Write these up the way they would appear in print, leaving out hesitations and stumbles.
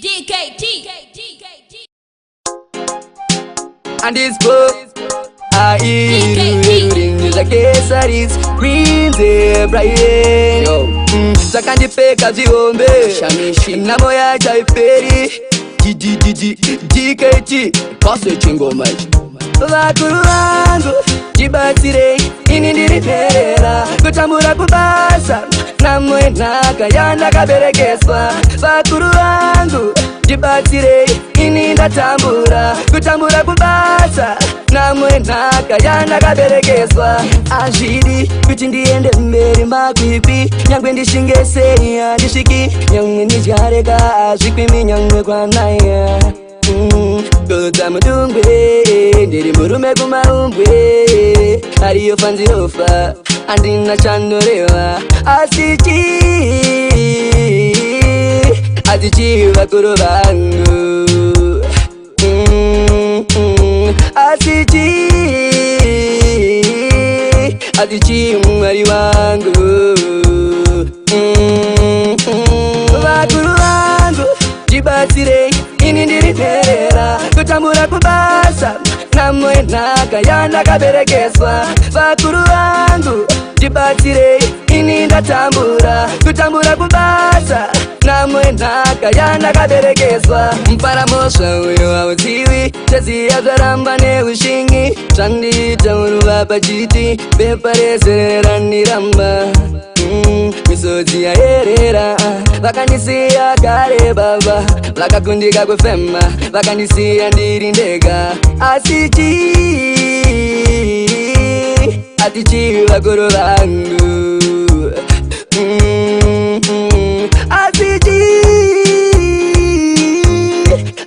DKT. And this book, I eat like kesaris, Prince Brian. Yo, Sakandipeka ziombe, namo ya chaiperi, DKT, kose chingoma. Vakuru vangu, jibatire, inindiripera, kutambura kubasa, namwe nakayanda kaberekeswa. Vakuru vangu, jibatire, inindatambura, kutambura kubasa, namwe nakayanda kaberekeswa. Ashidi, kuti ndiende mberi makwikwi, nyangwe ndishingese ndishiki, nyangwe ndijareka azvikwimi nyangwe kwanaya. Kota mudungwe, ndiri murume kumaumbwe, hariyo fanzirofa, andina chandorewa. Asichi vakuru vangu, Asichi mwari wangu, vakuru vangu, jibatire, inindiripera, kutambura kubasa, namwe nakayanda kaberekeswa. Vakuru vangu, jibatire, inindatambura, kutambura kubasa, namwe nakayanda kaberekeswa. Mparamosha uyo hauziwi, chaziya zvaramba neushingi, zvandita uruva pachiti, bepa rezerera ndiramba. Misodzi yaerera, vakandisiya kare baba, vakakundika kufema, vakandisiya ndiri ndega. Asichi vakuru vangu,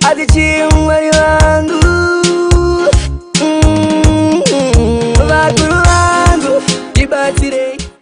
Asichi mwari